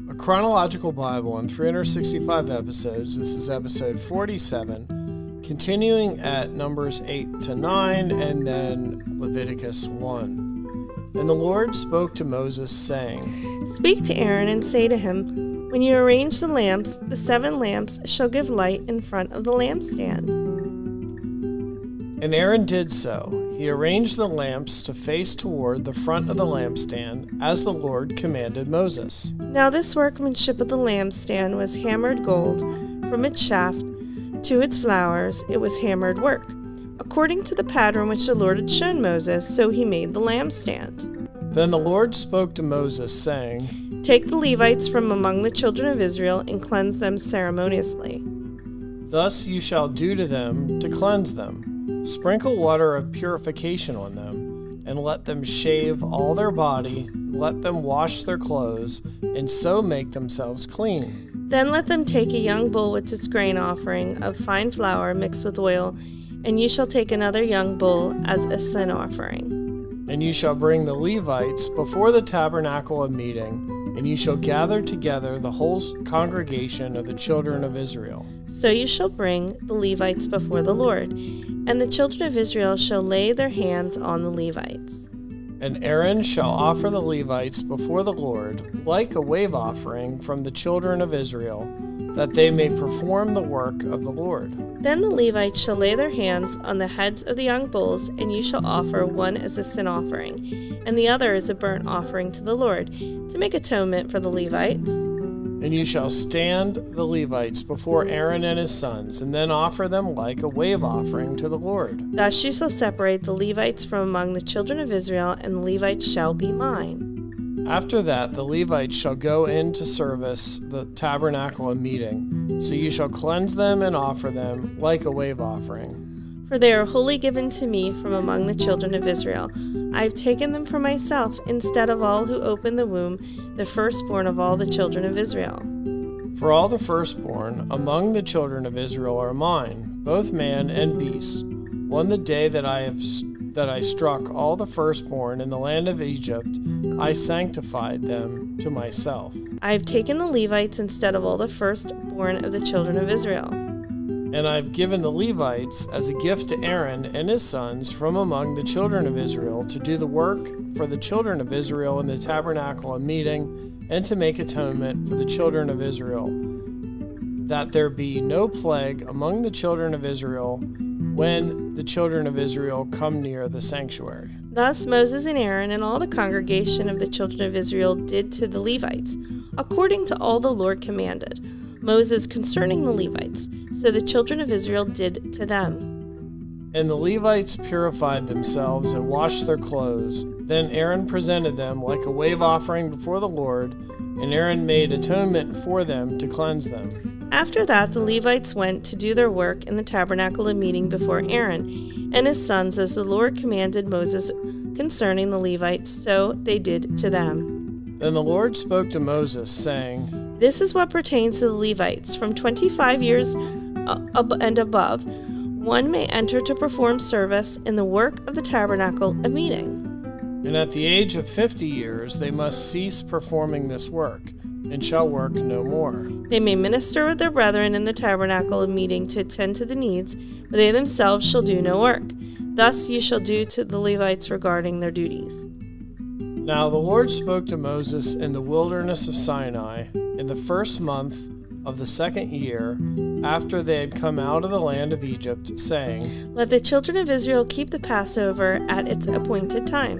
A chronological Bible in 365 episodes. This is episode 47, continuing at Numbers 8 to 9 and then Leviticus 1. And the Lord spoke to Moses, saying, Speak to Aaron and say to him, When you arrange the lamps, the 7 lamps shall give light in front of the lampstand. And Aaron did so. He arranged the lamps to face toward the front of the lampstand, as the Lord commanded Moses. Now this workmanship of the lampstand was hammered gold. From its shaft to its flowers it was hammered work, according to the pattern which the Lord had shown Moses, so he made the lampstand. Then the Lord spoke to Moses, saying, Take the Levites from among the children of Israel and cleanse them ceremoniously. Thus you shall do to them to cleanse them. Sprinkle water of purification on them, and let them shave all their body, let them wash their clothes, and so make themselves clean. Then let them take a young bull with its grain offering of fine flour mixed with oil, and you shall take another young bull as a sin offering. And you shall bring the Levites before the tabernacle of meeting, and you shall gather together the whole congregation of the children of Israel. So you shall bring the Levites before the Lord, and the children of Israel shall lay their hands on the Levites. And Aaron shall offer the Levites before the Lord, like a wave offering from the children of Israel, that they may perform the work of the Lord. Then the Levites shall lay their hands on the heads of the young bulls, and you shall offer one as a sin offering, and the other as a burnt offering to the Lord, to make atonement for the Levites. And you shall stand the Levites before Aaron and his sons, and then offer them like a wave offering to the Lord. Thus you shall separate the Levites from among the children of Israel, and the Levites shall be mine. After that, the Levites shall go in to service the tabernacle of meeting. So you shall cleanse them and offer them like a wave offering. For they are wholly given to me from among the children of Israel. I have taken them for myself, instead of all who open the womb, the firstborn of all the children of Israel. For all the firstborn among the children of Israel are mine, both man and beast. On the day that I struck all the firstborn in the land of Egypt, I sanctified them to myself. I have taken the Levites instead of all the firstborn of the children of Israel. And I have given the Levites as a gift to Aaron and his sons from among the children of Israel to do the work for the children of Israel in the tabernacle of meeting, and to make atonement for the children of Israel, that there be no plague among the children of Israel when the children of Israel come near the sanctuary. Thus Moses and Aaron and all the congregation of the children of Israel did to the Levites, according to all the Lord commanded Moses concerning the Levites, so the children of Israel did to them. And the Levites purified themselves and washed their clothes. Then Aaron presented them like a wave offering before the Lord, and Aaron made atonement for them to cleanse them. After that, the Levites went to do their work in the tabernacle of meeting before Aaron and his sons, as the Lord commanded Moses concerning the Levites, so they did to them. Then the Lord spoke to Moses, saying, This is what pertains to the Levites. From 25 years and above, one may enter to perform service in the work of the tabernacle of meeting. And at the age of 50 years they must cease performing this work, and shall work no more. They may minister with their brethren in the tabernacle of meeting to attend to the needs, but they themselves shall do no work. Thus you shall do to the Levites regarding their duties. Now the Lord spoke to Moses in the wilderness of Sinai in the first month of the second year after they had come out of the land of Egypt, saying, Let the children of Israel keep the Passover at its appointed time.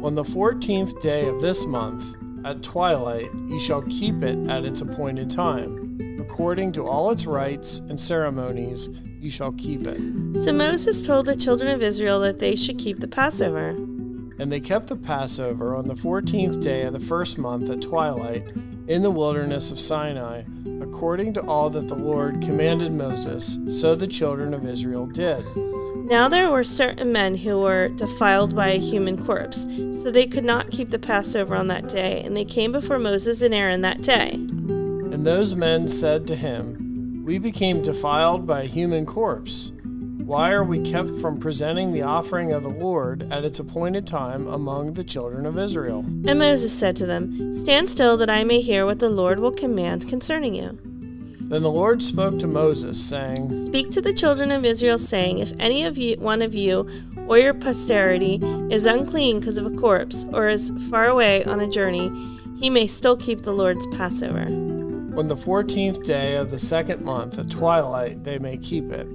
On the 14th day of this month, at twilight, ye shall keep it at its appointed time. According to all its rites and ceremonies, ye shall keep it. So Moses told the children of Israel that they should keep the Passover. And they kept the Passover on the 14th day of the first month at twilight in the wilderness of Sinai, according to all that the Lord commanded Moses, so the children of Israel did. Now there were certain men who were defiled by a human corpse, so they could not keep the Passover on that day, and they came before Moses and Aaron that day. And those men said to him, We became defiled by a human corpse. Why are we kept from presenting the offering of the Lord at its appointed time among the children of Israel?" And Moses said to them, "Stand still, that I may hear what the Lord will command concerning you." Then the Lord spoke to Moses, saying, "Speak to the children of Israel, saying, If any of you, one of you, or your posterity, is unclean because of a corpse, or is far away on a journey, he may still keep the Lord's Passover. On the 14th day of the second month at twilight they may keep it.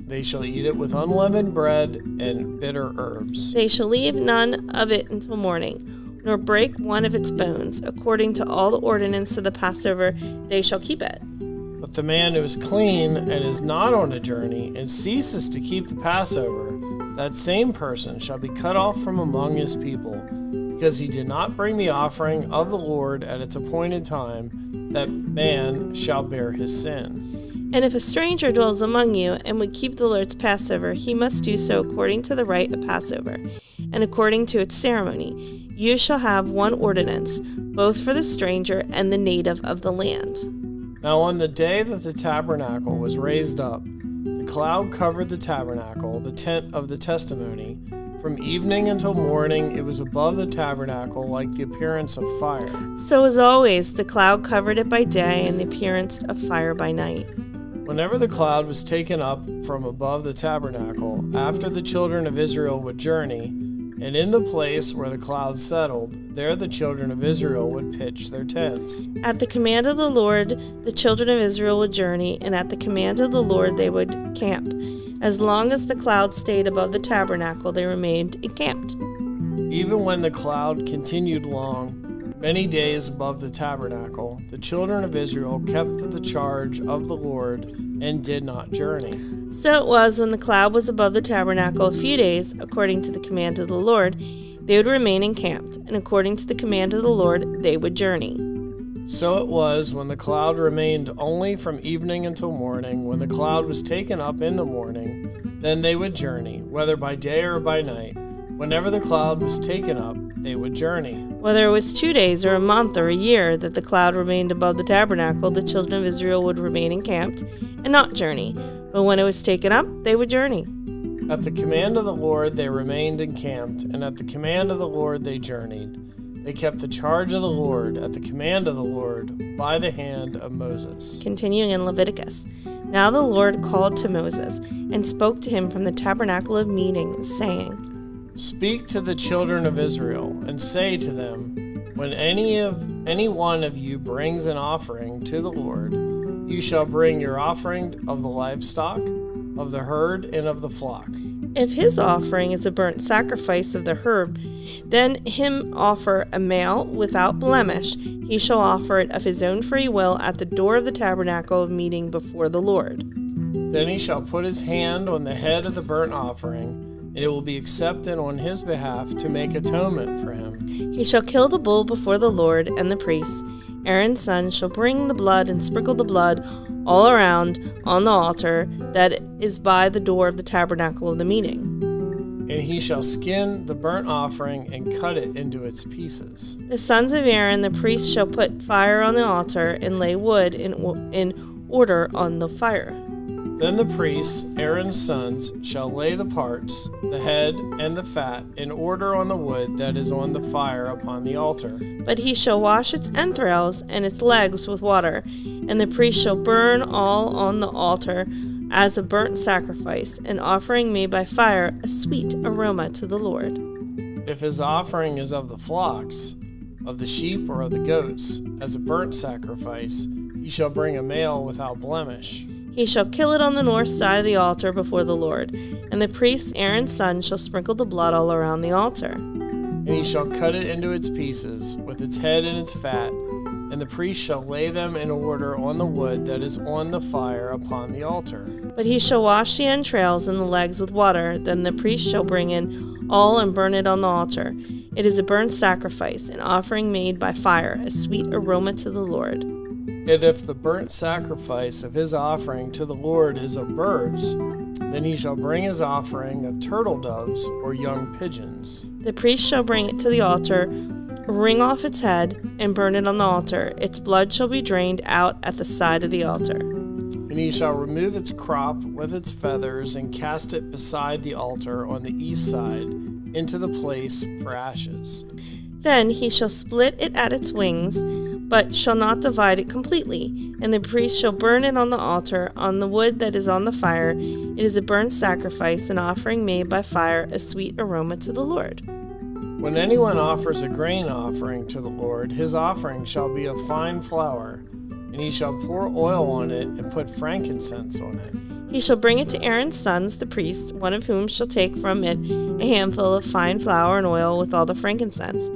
They shall eat it with unleavened bread and bitter herbs. They shall leave none of it until morning, nor break one of its bones. According to all the ordinance of the Passover, they shall keep it. But the man who is clean and is not on a journey and ceases to keep the Passover, that same person shall be cut off from among his people, because he did not bring the offering of the Lord at its appointed time. That man shall bear his sin. And if a stranger dwells among you and would keep the Lord's Passover, he must do so according to the rite of Passover, and according to its ceremony. You shall have one ordinance, both for the stranger and the native of the land." Now on the day that the tabernacle was raised up, the cloud covered the tabernacle, the tent of the testimony. From evening until morning it was above the tabernacle like the appearance of fire. So as always, the cloud covered it by day, and the appearance of fire by night. Whenever the cloud was taken up from above the tabernacle, after the children of Israel would journey, and in the place where the cloud settled, there the children of Israel would pitch their tents. At the command of the Lord, the children of Israel would journey, and at the command of the Lord they would camp. As long as the cloud stayed above the tabernacle, they remained encamped. Even when the cloud continued long, many days above the tabernacle, the children of Israel kept the charge of the Lord and did not journey. So it was when the cloud was above the tabernacle a few days, according to the command of the Lord, they would remain encamped, and according to the command of the Lord, they would journey. So it was when the cloud remained only from evening until morning. When the cloud was taken up in the morning, then they would journey, whether by day or by night. Whenever the cloud was taken up, they would journey. Whether it was 2 days or a month or a year that the cloud remained above the tabernacle, the children of Israel would remain encamped and not journey. But when it was taken up, they would journey. At the command of the Lord they remained encamped, and at the command of the Lord they journeyed. They kept the charge of the Lord at the command of the Lord by the hand of Moses. Continuing in Leviticus. Now the Lord called to Moses and spoke to him from the tabernacle of meeting, saying, "Speak to the children of Israel and say to them, when any one of you brings an offering to the Lord, you shall bring your offering of the livestock, of the herd, and of the flock. If his offering is a burnt sacrifice of the herd, then him offer a male without blemish. He shall offer it of his own free will at the door of the tabernacle of meeting before the Lord. Then he shall put his hand on the head of the burnt offering, and it will be accepted on his behalf to make atonement for him. He shall kill the bull before the Lord, and the priests, Aaron's son, shall bring the blood and sprinkle the blood all around on the altar that is by the door of the tabernacle of the meeting. And he shall skin the burnt offering and cut it into its pieces. The sons of Aaron, the priests, shall put fire on the altar and lay wood in order on the fire. Then the priests, Aaron's sons, shall lay the parts, the head and the fat, in order on the wood that is on the fire upon the altar. But he shall wash its entrails and its legs with water, and the priest shall burn all on the altar as a burnt sacrifice, an offering made by fire, a sweet aroma to the Lord. If his offering is of the flocks, of the sheep, or of the goats, as a burnt sacrifice, he shall bring a male without blemish. He shall kill it on the north side of the altar before the Lord, and the priest Aaron's son shall sprinkle the blood all around the altar. And he shall cut it into its pieces, with its head and its fat, and the priest shall lay them in order on the wood that is on the fire upon the altar. But he shall wash the entrails and the legs with water, then the priest shall bring in all and burn it on the altar. It is a burnt sacrifice, an offering made by fire, a sweet aroma to the Lord. And if the burnt sacrifice of his offering to the Lord is of birds, then he shall bring his offering of turtle doves or young pigeons. The priest shall bring it to the altar, wring off its head, and burn it on the altar. Its blood shall be drained out at the side of the altar. And he shall remove its crop with its feathers and cast it beside the altar on the east side into the place for ashes. Then he shall split it at its wings, but shall not divide it completely. And the priest shall burn it on the altar, on the wood that is on the fire. It is a burnt sacrifice, an offering made by fire, a sweet aroma to the Lord. When anyone offers a grain offering to the Lord, his offering shall be of fine flour, and he shall pour oil on it and put frankincense on it. He shall bring it to Aaron's sons, the priests, one of whom shall take from it a handful of fine flour and oil with all the frankincense.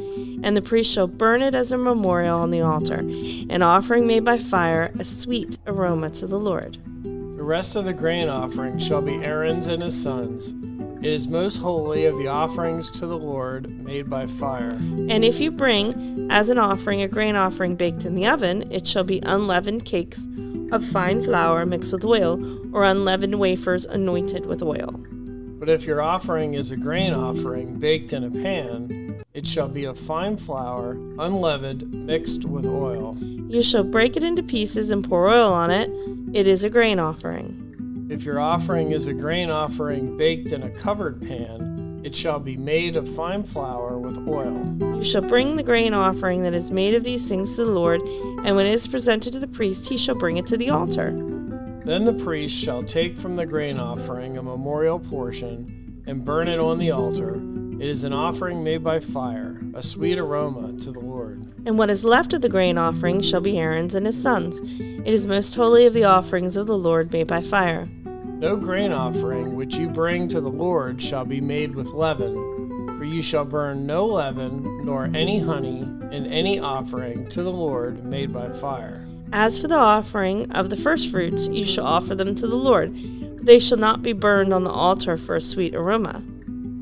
And the priest shall burn it as a memorial on the altar, an offering made by fire, a sweet aroma to the Lord. The rest of the grain offering shall be Aaron's and his sons. It is most holy of the offerings to the Lord made by fire. And if you bring as an offering a grain offering baked in the oven, it shall be unleavened cakes of fine flour mixed with oil, or unleavened wafers anointed with oil. But if your offering is a grain offering baked in a pan, it shall be of fine flour, unleavened, mixed with oil. You shall break it into pieces and pour oil on it. It is a grain offering. If your offering is a grain offering baked in a covered pan, it shall be made of fine flour with oil. You shall bring the grain offering that is made of these things to the Lord, and when it is presented to the priest, he shall bring it to the altar. Then the priest shall take from the grain offering a memorial portion and burn it on the altar. It is an offering made by fire, a sweet aroma to the Lord. And what is left of the grain offering shall be Aaron's and his sons. It is most holy of the offerings of the Lord made by fire. No grain offering which you bring to the Lord shall be made with leaven, for you shall burn no leaven nor any honey in any offering to the Lord made by fire. As for the offering of the firstfruits, you shall offer them to the Lord, but they shall not be burned on the altar for a sweet aroma.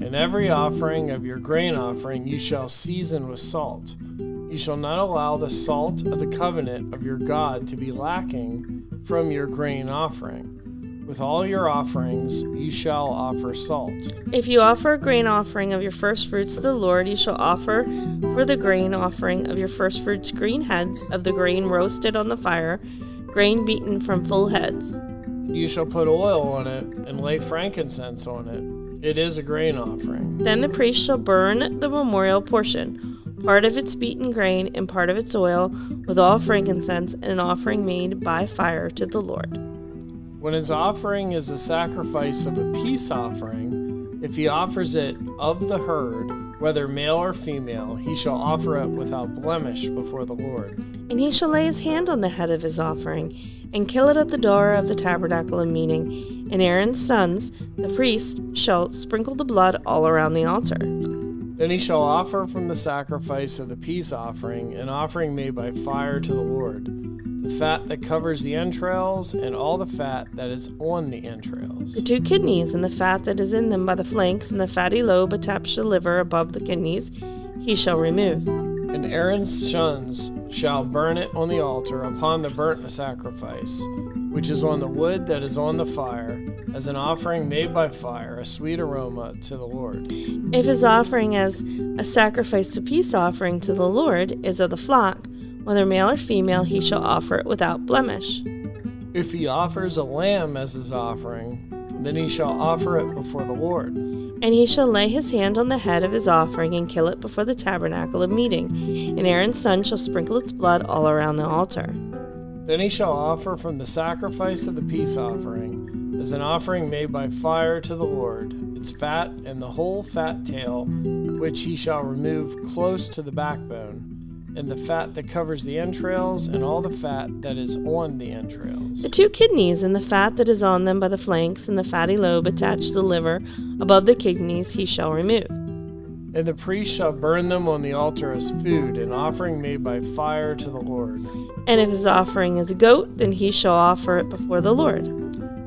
And every offering of your grain offering you shall season with salt. You shall not allow the salt of the covenant of your God to be lacking from your grain offering. With all your offerings you shall offer salt. If you offer a grain offering of your firstfruits to the Lord, you shall offer for the grain offering of your firstfruits green heads of the grain roasted on the fire, grain beaten from full heads. You shall put oil on it and lay frankincense on it. It is a grain offering. Then the priest shall burn the memorial portion, part of its beaten grain and part of its oil, with all frankincense, and an offering made by fire to the Lord. When his offering is a sacrifice of a peace offering, if he offers it of the herd, whether male or female, he shall offer it without blemish before the Lord. And he shall lay his hand on the head of his offering, and kill it at the door of the tabernacle of meeting. And Aaron's sons, the priest, shall sprinkle the blood all around the altar. Then he shall offer from the sacrifice of the peace offering an offering made by fire to the Lord, the fat that covers the entrails, and all the fat that is on the entrails. The 2 kidneys, and the fat that is in them by the flanks, and the fatty lobe attached to the liver above the kidneys, he shall remove. And Aaron's sons shall burn it on the altar upon the burnt sacrifice, which is on the wood that is on the fire, as an offering made by fire, a sweet aroma to the Lord. If his offering as a sacrifice to peace offering to the Lord is of the flock, whether male or female, he shall offer it without blemish. If he offers a lamb as his offering, then he shall offer it before the Lord. And he shall lay his hand on the head of his offering and kill it before the tabernacle of meeting. And Aaron's son shall sprinkle its blood all around the altar. Then he shall offer from the sacrifice of the peace offering, as an offering made by fire to the Lord, its fat and the whole fat tail, which he shall remove close to the backbone, and the fat that covers the entrails, and all the fat that is on the entrails. The 2 kidneys, and the fat that is on them by the flanks, and the fatty lobe attached to the liver above the kidneys, he shall remove. And the priest shall burn them on the altar as food, an offering made by fire to the Lord. And if his offering is a goat, then he shall offer it before the Lord.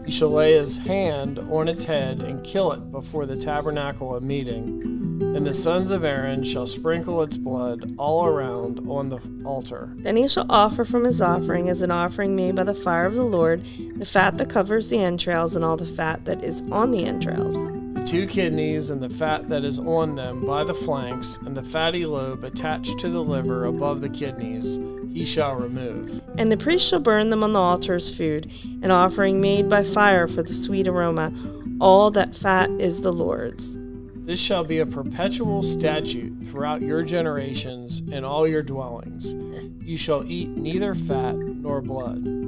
He shall lay his hand on its head and kill it before the tabernacle of meeting. And the sons of Aaron shall sprinkle its blood all around on the altar. Then he shall offer from his offering as an offering made by the fire of the Lord, the fat that covers the entrails and all the fat that is on the entrails. The 2 kidneys and the fat that is on them by the flanks, and the fatty lobe attached to the liver above the kidneys, he shall remove. And the priest shall burn them on the altar as food, an offering made by fire for the sweet aroma. All that fat is the Lord's. This shall be a perpetual statute throughout your generations in all your dwellings. You shall eat neither fat nor blood.